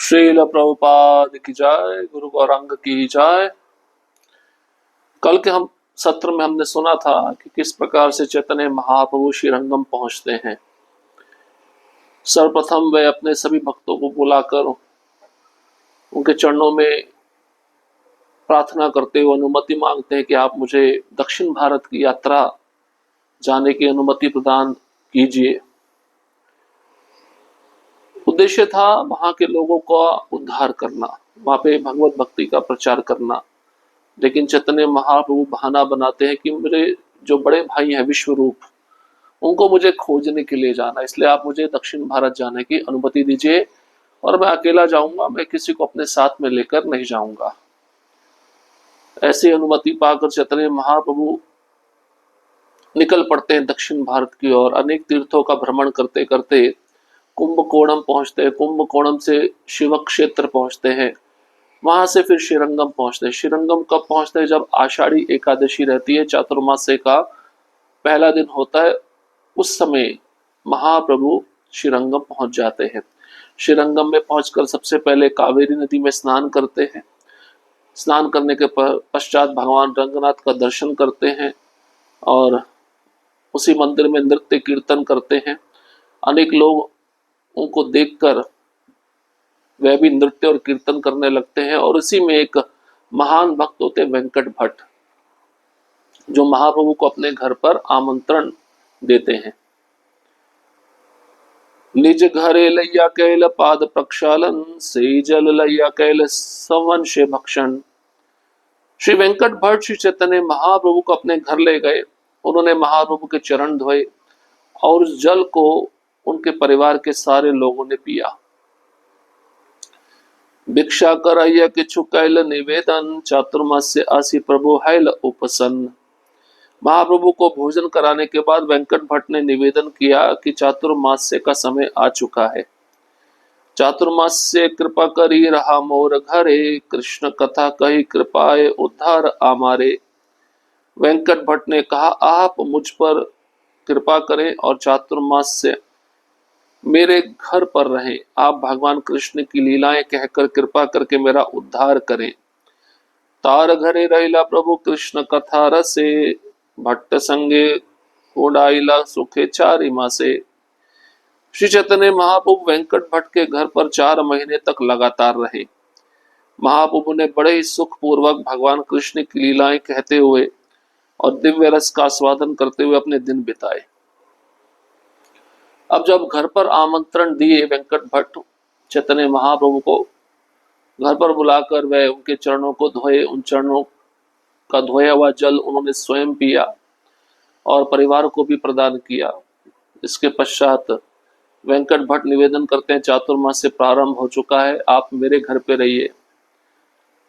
श्रील प्रभुपाद की जय, गुरु गौरांग की जय। कल के हम सत्र में हमने सुना था कि किस प्रकार से चैतन्य महाप्रभु श्रीरंगम पहुंचते हैं। सर्वप्रथम वे अपने सभी भक्तों को बुलाकर उनके चरणों में प्रार्थना करते हुए अनुमति मांगते हैं कि आप मुझे दक्षिण भारत की यात्रा जाने की अनुमति प्रदान कीजिए। उद्देश्य था वहां के लोगों का उद्धार करना, वहां पे भगवत भक्ति का प्रचार करना। लेकिन चैतन्य महाप्रभु बहाना बनाते हैं कि मेरे जो बड़े भाई हैं विश्व रूप, उनको मुझे खोजने के लिए जाना, इसलिए आप मुझे दक्षिण भारत जाने की अनुमति दीजिए और मैं अकेला जाऊंगा, मैं किसी को अपने साथ में लेकर नहीं जाऊंगा। ऐसी अनुमति पाकर चैतन्य महाप्रभु निकल पड़ते हैं दक्षिण भारत की ओर। अनेक तीर्थों का भ्रमण करते करते कुंभकोणम पहुंचते हैं, कुंभकोणम से शिव क्षेत्र पहुंचते हैं, वहां से फिर श्रीरंगम पहुंचते हैं। श्रीरंगम कब पहुंचते हैं? जब आषाढ़ी एकादशी रहती है, चातुर्मास्य का पहला दिन होता है, उस समय महाप्रभु श्रीरंगम पहुंच जाते हैं। श्रीरंगम में पहुंचकर सबसे पहले कावेरी नदी में स्नान करते हैं। स्नान करने के पश्चात भगवान रंगनाथ का दर्शन करते हैं और उसी मंदिर में नृत्य कीर्तन करते हैं। अनेक लोग उनको देखकर वह भी नृत्य और कीर्तन करने लगते हैं। और इसी में एक महान भक्त होते हैं वेंकट भट्ट, जो महाप्रभु को अपने घर पर आमंत्रण देते हैं। निज घरे लैया कैल पाद प्रक्षालन, से जल लैया कैल संवंशे भक्षण। श्री वेंकट भट्ट श्री चैतन्य महाप्रभु को अपने घर ले गए। उन्होंने महाप्रभु के चरण धोए और उस जल को उनके परिवार के सारे लोगों ने पिया। भिक्षा करैया किछु कैल निवेदन, चातुर्मास्य आसी प्रभु हैल उपसन्न। महाप्रभु को भोजन कराने के बाद वेंकट भट्ट ने निवेदन किया कि चातुर्मास्य का समय आ चुका है। चातुर्मास्य कृपा करी रहा मोर घरे, कृष्ण कथा कही कृपाए उद्धार आमारे। वेंकट भट्ट ने कहा, आप मुझ पर कृपा करें और चातुर्मास्य मेरे घर पर रहें। आप भगवान कृष्ण की लीलाएं कहकर कृपा करके मेरा उद्धार करें। तार घरे रहिला प्रभु कृष्ण कथा रसे, भट्ट संगे उड़ाइला सुखे चारि मासे। श्री चैतन्य महाप्रभु वेंकट भट्ट के घर पर 4 महीने तक लगातार रहे। महाप्रभु ने बड़े ही सुख पूर्वक भगवान कृष्ण की लीलाएं कहते हुए और दिव्य रस का आस्वादन करते हुए अपने दिन बिताए। अब जब घर पर आमंत्रण दिए वेंकट भट्ट चैतन्य महाप्रभु को घर पर बुलाकर वह उनके चरणों को धोए, उन चरणों का धोया हुआ जल उन्होंने स्वयं पिया और परिवार को भी प्रदान किया। इसके पश्चात वेंकट भट्ट निवेदन करते हैं, चातुर्मास्य प्रारंभ हो चुका है, आप मेरे घर पे रहिए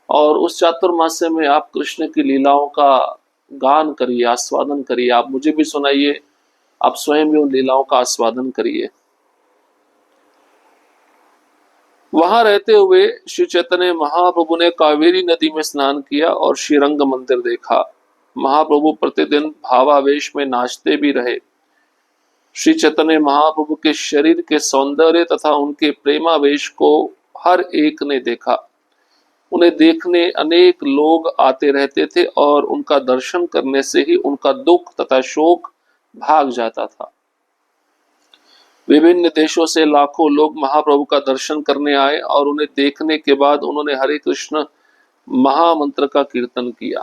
और उस चातुर्मास्य में आप कृष्ण की लीलाओं का गान करिए, आस्वादन करिए, आप मुझे भी सुनाइए, आप स्वयं भी उन लीलाओं का आस्वादन करिए। वहां रहते हुए श्री चैतन्य महाप्रभु ने कावेरी नदी में स्नान किया और श्रीरंग मंदिर देखा। महाप्रभु प्रतिदिन भावावेश में नाचते भी रहे। श्री चैतन्य महाप्रभु के शरीर के सौंदर्य तथा उनके प्रेमावेश को हर एक ने देखा। उन्हें देखने अनेक लोग आते रहते थे और उनका दर्शन करने से ही उनका दुख तथा शोक भाग जाता था। विभिन्न देशों से लाखों लोग महाप्रभु का दर्शन करने आए और उन्हें देखने के बाद उन्होंने हरे कृष्ण महामंत्र का कीर्तन किया।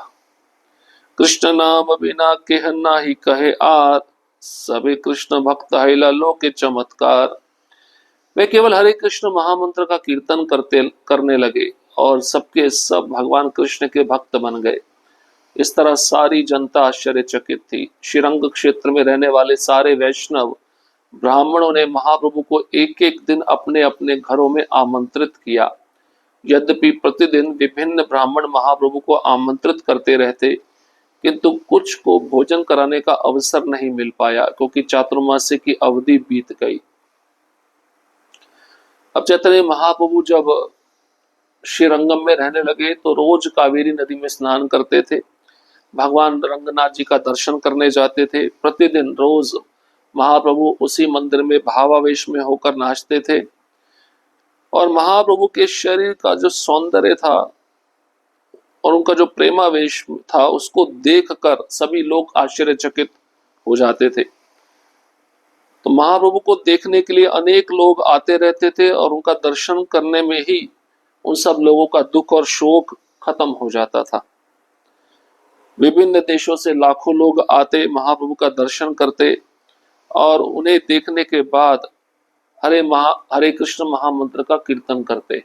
कृष्ण नाम बिना केह नाही कहे आर, सभी कृष्ण भक्त हैला लोके चमत्कार। वे केवल हरे कृष्ण महामंत्र का कीर्तन करने लगे और सबके सब भगवान कृष्ण के भक्त बन गए। इस तरह सारी जनता आश्चर्यचकित थी। श्रीरंग क्षेत्र में रहने वाले सारे वैष्णव ब्राह्मणों ने महाप्रभु को एक एक दिन अपने अपने घरों में आमंत्रित किया। यद्यपि प्रतिदिन विभिन्न ब्राह्मण महाप्रभु को आमंत्रित करते रहते, किंतु कुछ को भोजन कराने का अवसर नहीं मिल पाया क्योंकि चातुर्मास्य की अवधि बीत गई। अब चैतन्य महाप्रभु जब श्रीरंगम में रहने लगे तो रोज कावेरी नदी में स्नान करते थे, भगवान रंगनाथ जी का दर्शन करने जाते थे। प्रतिदिन रोज महाप्रभु उसी मंदिर में भावावेश में होकर नाचते थे। और महाप्रभु के शरीर का जो सौंदर्य था और उनका जो प्रेमावेश था उसको देखकर सभी लोग आश्चर्यचकित हो जाते थे। तो महाप्रभु को देखने के लिए अनेक लोग आते रहते थे और उनका दर्शन करने में ही उन सब लोगों का दुख और शोक खत्म हो जाता था। विभिन्न देशों से लाखों लोग आते, महाप्रभु का दर्शन करते और उन्हें देखने के बाद हरे कृष्ण महामंत्र का कीर्तन करते।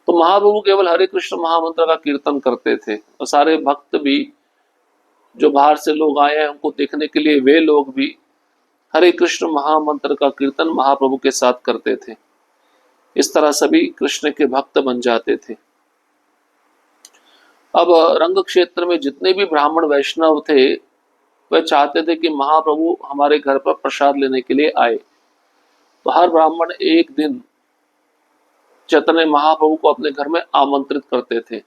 तो महाप्रभु केवल हरे कृष्ण महामंत्र का कीर्तन करते थे और सारे भक्त भी जो बाहर से लोग आए हैं उनको देखने के लिए वे लोग भी हरे कृष्ण महामंत्र का कीर्तन महाप्रभु के साथ करते थे। इस तरह सभी कृष्ण के भक्त बन जाते थे। अब रंग क्षेत्र में जितने भी ब्राह्मण वैष्णव थे वह चाहते थे कि महाप्रभु हमारे घर पर प्रसाद लेने के लिए आए। तो हर ब्राह्मण एक दिन चैतन्य महाप्रभु को अपने घर में आमंत्रित करते थे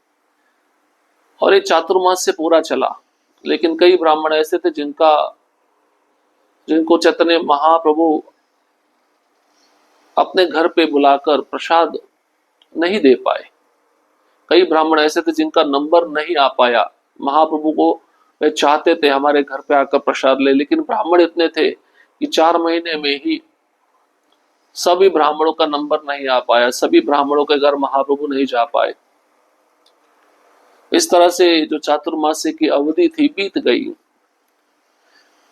और ये चातुर्मास से पूरा चला। लेकिन कई ब्राह्मण ऐसे थे जिनको चैतन्य महाप्रभु अपने घर पे बुलाकर प्रसाद नहीं दे पाए। कई ब्राह्मण ऐसे थे जिनका नंबर नहीं आ पाया महाप्रभु को, वे चाहते थे हमारे घर पे आकर प्रसाद ले, लेकिन ब्राह्मण इतने थे कि 4 महीने में ही सभी ब्राह्मणों का नंबर नहीं आ पाया, सभी ब्राह्मणों के घर महाप्रभु नहीं जा पाए। इस तरह से जो चातुर्मास्य की अवधि थी बीत गई।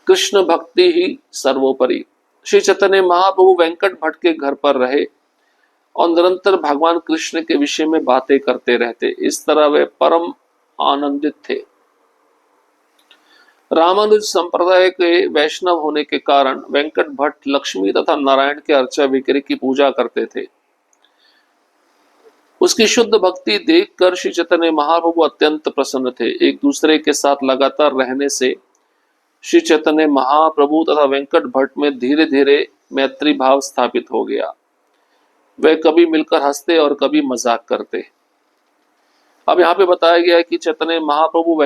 कृष्ण भक्ति ही सर्वोपरि। श्री चैतन्य महाप्रभु वेंकट भट्ट के घर पर रहे और निरंतर भगवान कृष्ण के विषय में बातें करते रहते। इस तरह वे परम आनंदित थे। रामानुज संप्रदाय के वैष्णव होने के कारण वेंकट भट्ट लक्ष्मी तथा नारायण के अर्चा विग्रह की पूजा करते थे। उसकी शुद्ध भक्ति देखकर श्री चैतन्य महाप्रभु अत्यंत प्रसन्न थे। एक दूसरे के साथ लगातार रहने से श्री चैतन्य महाप्रभु तथा वेंकट भट्ट में धीरे धीरे मैत्री भाव स्थापित हो गया। वे कभी मिलकर हंसते और कभी मजाक करते। अब यहाँ पे बताया गया है कि चैतन्य महाप्रभु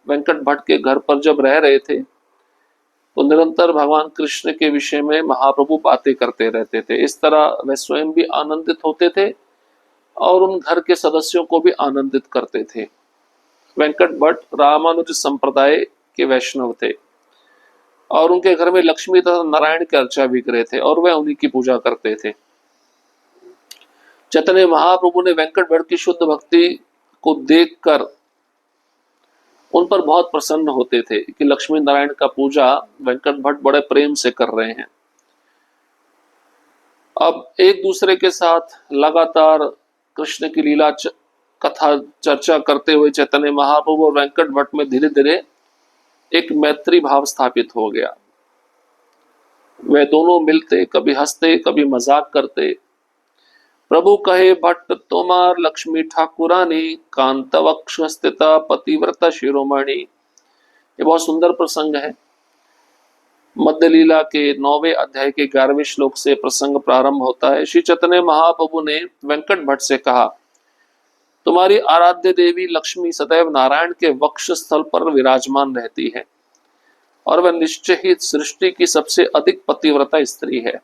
वेंकट भट्ट के घर पर जब रह रहे थे तो निरंतर भगवान कृष्ण के विषय में महाप्रभु बातें करते रहते थे। इस तरह वे स्वयं भी आनंदित होते थे और उन घर के सदस्यों को भी आनंदित करते थे। वेंकट भट्ट रामानुज संप्रदाय के वैष्णव थे और उनके घर में लक्ष्मी तथा नारायण के अर्चा विग्रह थे और वह उन्हीं की पूजा करते थे। चैतन्य महाप्रभु ने वेंकट भट्ट की शुद्ध भक्ति को देखकर उन पर बहुत प्रसन्न होते थे कि लक्ष्मी नारायण का पूजा वेंकट भट्ट बड़े प्रेम से कर रहे हैं। अब एक दूसरे के साथ लगातार कृष्ण की लीला कथा चर्चा करते हुए चैतन्य महाप्रभु और वेंकट भट्ट में धीरे धीरे एक मैत्री भाव स्थापित हो गया। वे दोनों मिलते, कभी हंसते कभी मजाक करते। प्रभु कहे भट्ट तोमार लक्ष्मी ठाकुरानी कांत वक्ष स्थिता पतिव्रता शिरोमणि। ये बहुत सुंदर प्रसंग है। मध्य लीला के 9वें अध्याय के 11वें श्लोक से प्रसंग प्रारंभ होता है। श्री चैतन्य महाप्रभु ने वेंकट भट्ट से कहा, तुम्हारी आराध्य देवी लक्ष्मी सदैव नारायण के वक्ष स्थल पर विराजमान रहती है और वह निश्चय ही सृष्टि की सबसे अधिक पतिव्रता स्त्री है।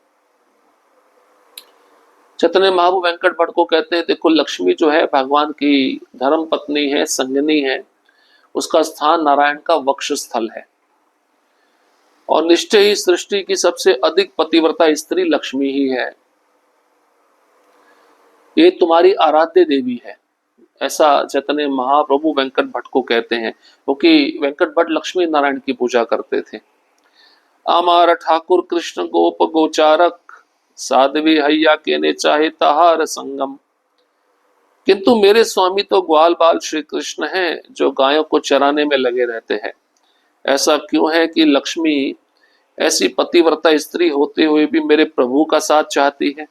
चैतन्य महाप्रभु वेंकट भट्ट को कहते हैं, देखो लक्ष्मी जो है भगवान की धर्म पत्नी है, संगनी है, उसका स्थान नारायण का वक्ष स्थल है और निश्चय ही सृष्टि की सबसे अधिक पतिव्रता स्त्री लक्ष्मी ही है। ये तुम्हारी आराध्य देवी है, ऐसा चैतन्य महाप्रभु वेंकट भट्ट को कहते हैं, क्योंकि वेंकट भट्ट लक्ष्मी नारायण की पूजा करते थे। आमार ठाकुर कृष्ण गोप गोचारक साध्वी हैया के ने चाहे तहार संगम। किंतु मेरे स्वामी तो ग्वाल बाल श्री कृष्ण हैं जो गायों को चराने में लगे रहते हैं। ऐसा क्यों है कि लक्ष्मी ऐसी पतिव्रता स्त्री होते हुए भी मेरे प्रभु का साथ चाहती है।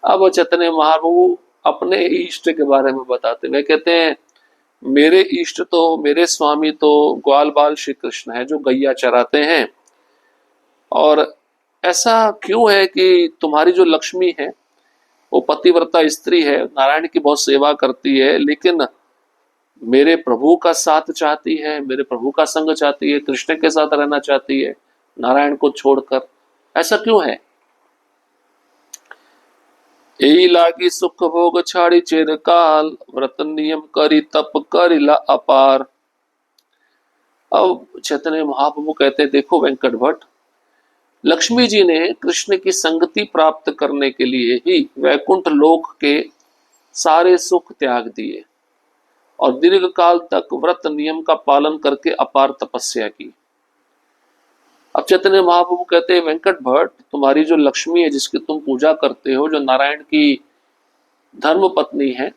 अब चैतन्य महाप्रभु अपने इष्ट के बारे में बताते, वे कहते हैं मेरे इष्ट तो, मेरे स्वामी तो ग्वाल बाल श्री कृष्ण है जो गैया चराते हैं, और ऐसा क्यों है कि तुम्हारी जो लक्ष्मी है वो पतिव्रता स्त्री है, नारायण की बहुत सेवा करती है, लेकिन मेरे प्रभु का साथ चाहती है, मेरे प्रभु का संग चाहती है, कृष्ण के साथ रहना चाहती है नारायण को छोड़कर, ऐसा क्यों है। एई लागी सुख भोग छाड़ी चिर काल, व्रत नियम करी तप करिला अपार। अब चैतन्य महाप्रभु कहते हैं, देखो वेंकट भट्ट, लक्ष्मी जी ने कृष्ण की संगति प्राप्त करने के लिए ही वैकुंठ लोक के सारे सुख त्याग दिए और दीर्घ काल तक व्रत नियम का पालन करके अपार तपस्या की। अब चैतन्य महाप्रभु कहते हैं, वेंकट भट्ट, तुम्हारी जो लक्ष्मी है, जिसकी तुम पूजा करते हो, जो नारायण की धर्म पत्नी है,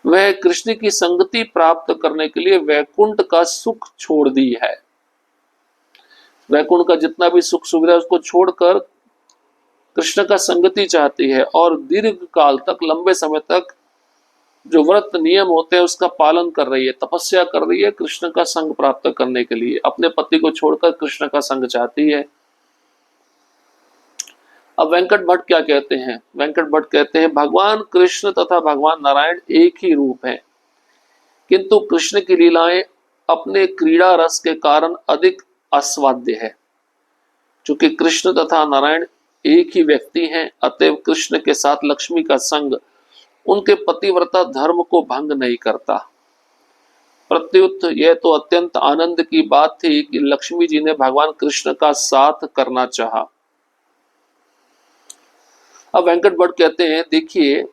वह कृष्ण की संगति प्राप्त करने के लिए वैकुंठ का सुख छोड़ दी है। वैकुंठ का जितना भी सुख सुविधा उसको छोड़कर कृष्ण का संगति चाहती है और दीर्घ काल तक, लंबे समय तक जो व्रत नियम होते हैं उसका पालन कर रही है, तपस्या कर रही है कृष्ण का संग प्राप्त करने के लिए। अपने पति को छोड़कर कृष्ण का संग चाहती है। अब वेंकट भट्ट क्या कहते हैं? वेंकट भट्ट कहते हैं, भगवान कृष्ण तथा भगवान नारायण एक ही रूप है, किंतु कृष्ण की लीलाएं अपने क्रीड़ा रस के कारण अधिक आस्वाद्य है। चूंकि कृष्ण तथा नारायण एक ही व्यक्ति हैं, अतएव कृष्ण के साथ लक्ष्मी का संग उनके पतिव्रता धर्म को भंग नहीं करता। प्रत्युत यह तो अत्यंत आनंद की बात थी कि लक्ष्मी जी ने भगवान कृष्ण का साथ करना चाहा। अब वेंकट भट्ट कहते हैं, देखिए,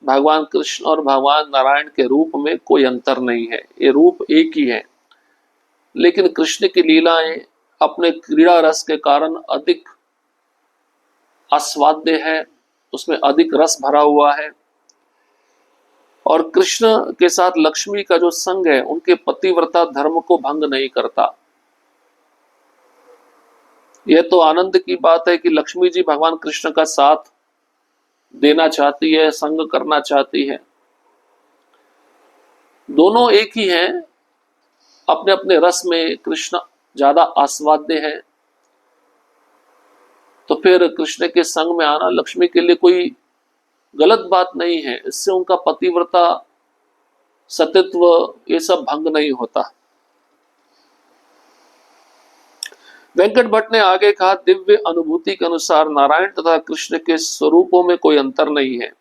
भगवान कृष्ण और भगवान नारायण के रूप में कोई अंतर नहीं है, ये रूप एक ही है, लेकिन कृष्ण की लीलाएं अपने क्रीड़ा रस के कारण अधिक आस्वाद्य है, उसमें अधिक रस भरा हुआ है। और कृष्ण के साथ लक्ष्मी का जो संग है उनके पतिव्रता धर्म को भंग नहीं करता। यह तो आनंद की बात है कि लक्ष्मी जी भगवान कृष्ण का साथ देना चाहती है, संग करना चाहती है। दोनों एक ही हैं, अपने अपने रस में कृष्ण ज्यादा आस्वाद्य है, तो फिर कृष्ण के संग में आना लक्ष्मी के लिए कोई गलत बात नहीं है। इससे उनका पतिव्रता सतीत्व ये सब भंग नहीं होता। वेंकट भट्ट ने आगे कहा, दिव्य अनुभूति के अनुसार नारायण तथा कृष्ण के स्वरूपों में कोई अंतर नहीं है,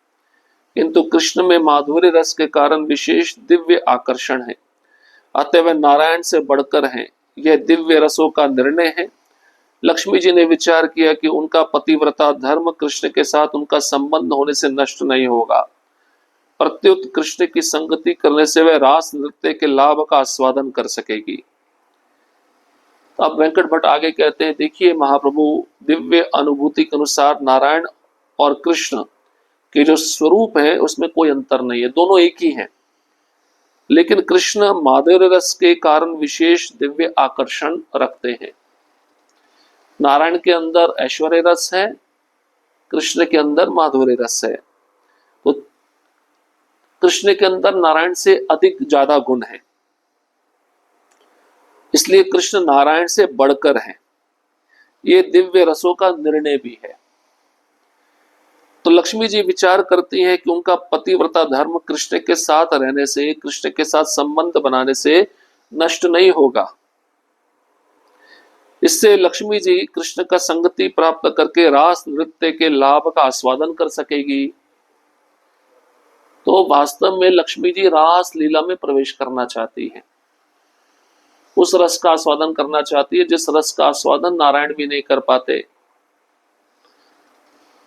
किंतु कृष्ण में माधुर्य रस के कारण विशेष दिव्य आकर्षण है, अतः वे नारायण से बढ़कर हैं। यह दिव्य रसों का निर्णय है। लक्ष्मी जी ने विचार किया कि उनका पतिव्रता धर्म कृष्ण के साथ उनका संबंध होने से नष्ट नहीं होगा, प्रत्युत कृष्ण की संगति करने से वह रास नृत्य के लाभ का आस्वादन कर सकेगी। अब वेंकट भट्ट आगे कहते हैं, देखिए महाप्रभु, दिव्य अनुभूति के अनुसार नारायण और कृष्ण के जो स्वरूप है उसमें कोई अंतर नहीं है, दोनों एक ही हैं, लेकिन कृष्ण माधुर्य रस के कारण विशेष दिव्य आकर्षण रखते हैं। नारायण के अंदर ऐश्वर्य रस है, कृष्ण के अंदर माधुर्य रस है, तो कृष्ण के अंदर नारायण से अधिक ज्यादा गुण है, इसलिए कृष्ण नारायण से बढ़कर है। ये दिव्य रसों का निर्णय भी है। तो लक्ष्मी जी विचार करती हैं कि उनका पतिव्रता धर्म कृष्ण के साथ रहने से, कृष्ण के साथ संबंध बनाने से नष्ट नहीं होगा। इससे लक्ष्मी जी कृष्ण का संगति प्राप्त करके रास नृत्य के लाभ का आस्वादन कर सकेगी। तो वास्तव में लक्ष्मी जी रास लीला में प्रवेश करना चाहती हैं, उस रस का आस्वादन करना चाहती है जिस रस का आस्वादन नारायण भी नहीं कर पाते।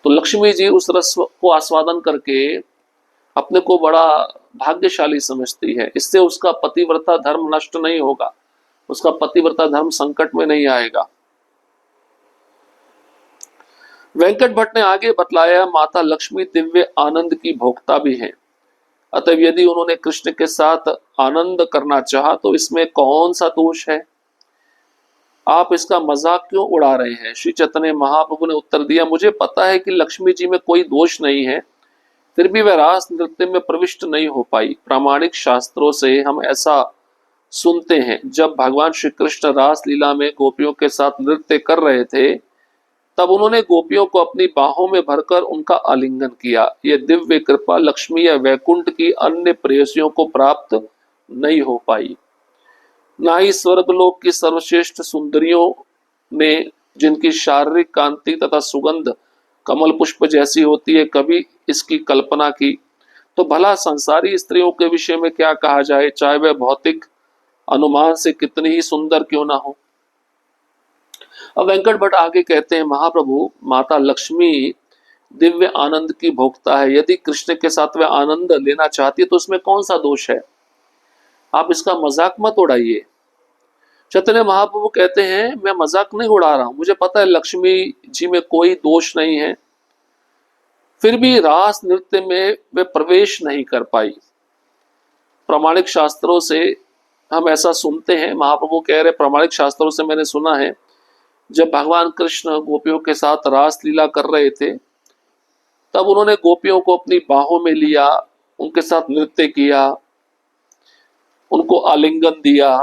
तो लक्ष्मी जी उस रस को आस्वादन करके अपने को बड़ा भाग्यशाली समझती है। इससे उसका पतिव्रता धर्म नष्ट नहीं होगा, उसका पतिव्रता धर्म संकट में नहीं आएगा। वेंकट भट्ट ने आगे बतलाया, माता लक्ष्मी दिव्य आनंद की भोक्ता भी है, अतः यदि उन्होंने कृष्ण के साथ आनंद करना चाहा तो इसमें कौन सा दोष है? आप इसका मजाक क्यों उड़ा रहे हैं? श्री चैतन्य महाप्रभु ने उत्तर दिया, मुझे पता है कि लक्ष्मी जी में कोई दोष नहीं है, फिर भी वह रास नृत्य में प्रविष्ट नहीं हो पाई। प्रामाणिक शास्त्रों से हम ऐसा सुनते हैं, जब भगवान श्री कृष्ण रास लीला में गोपियों के साथ नृत्य कर रहे थे, तब उन्होंने गोपियों को अपनी बाहों में भरकर उनका आलिंगन किया। यह दिव्य कृपा लक्ष्मी या वैकुंठ की अन्य प्रेयसियों को प्राप्त नहीं हो पाई। ना ही स्वर्गलोक की सर्वश्रेष्ठ सुंदरियों ने, जिनकी शारीरिक कांति तथा सुगंध कमल पुष्प जैसी होती है, कभी इसकी कल्पना की। तो भला संसारी स्त्रियों के विषय में क्या कहा जाए, चाहे वह भौतिक अनुमान से कितनी ही सुंदर क्यों ना हो। अब वेंकट भट्ट आगे कहते हैं, महाप्रभु माता लक्ष्मी दिव्य आनंद की भोक्ता है, यदि कृष्ण के साथ वह आनंद लेना चाहती है तो उसमें कौन सा दोष है, आप इसका मजाक मत उड़ाइए। चैतन्य महाप्रभु कहते हैं, मैं मजाक नहीं उड़ा रहा हूं, मुझे पता है लक्ष्मी जी में कोई दोष नहीं है, फिर भी रास नृत्य में वे प्रवेश नहीं कर पाई। प्रामाणिक शास्त्रों से हम ऐसा सुनते हैं, महाप्रभु कह रहे प्रामाणिक शास्त्रों से मैंने सुना है, जब भगवान कृष्ण गोपियों के साथ रास लीला कर रहे थे तब उन्होंने गोपियों को अपनी बाहों में लिया, उनके साथ नृत्य किया, उनको आलिंगन दिया।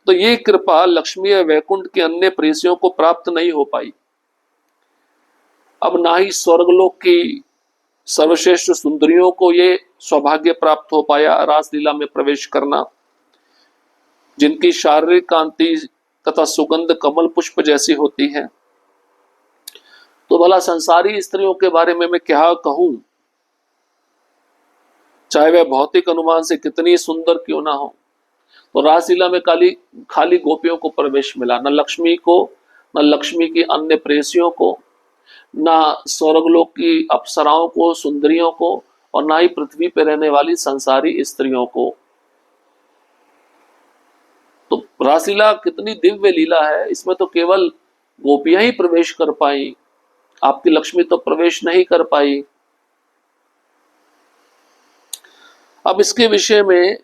तो ये कृपा लक्ष्मी वैकुंठ के अन्य प्रेसियों को प्राप्त नहीं हो पाई। अब ना ही स्वर्गलोक की सर्वश्रेष्ठ सुंदरियों को ये सौभाग्य प्राप्त हो पाया रासलीला में प्रवेश करना, जिनकी शारीरिक कांति तथा सुगंध कमल पुष्प जैसी होती है। तो भला संसारी स्त्रियों के बारे में मैं क्या कहूं, चाहे वह भौतिक अनुमान से कितनी सुंदर क्यों ना हो। तो रासलीला में खाली गोपियों को प्रवेश मिला, न लक्ष्मी को, न लक्ष्मी की अन्य प्रेसियों को, ना स्वर्गलोक की अप्सराओं को, सुंदरियों को, और ना ही पृथ्वी पर रहने वाली संसारी स्त्रियों को। तो रासलीला कितनी दिव्य लीला है, इसमें तो केवल गोपियां ही प्रवेश कर पाई, आपकी लक्ष्मी तो प्रवेश नहीं कर पाई। अब इसके विषय में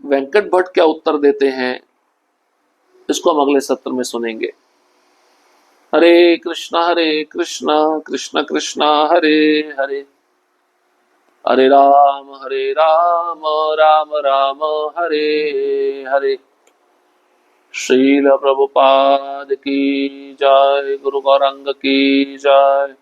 वेंकट भट्ट क्या उत्तर देते हैं, इसको हम अगले सत्र में सुनेंगे। हरे कृष्णा कृष्ण कृष्णा हरे हरे, हरे राम राम राम हरे हरे। श्रील प्रभुपाद की जय, गुरु गौरांग की जय।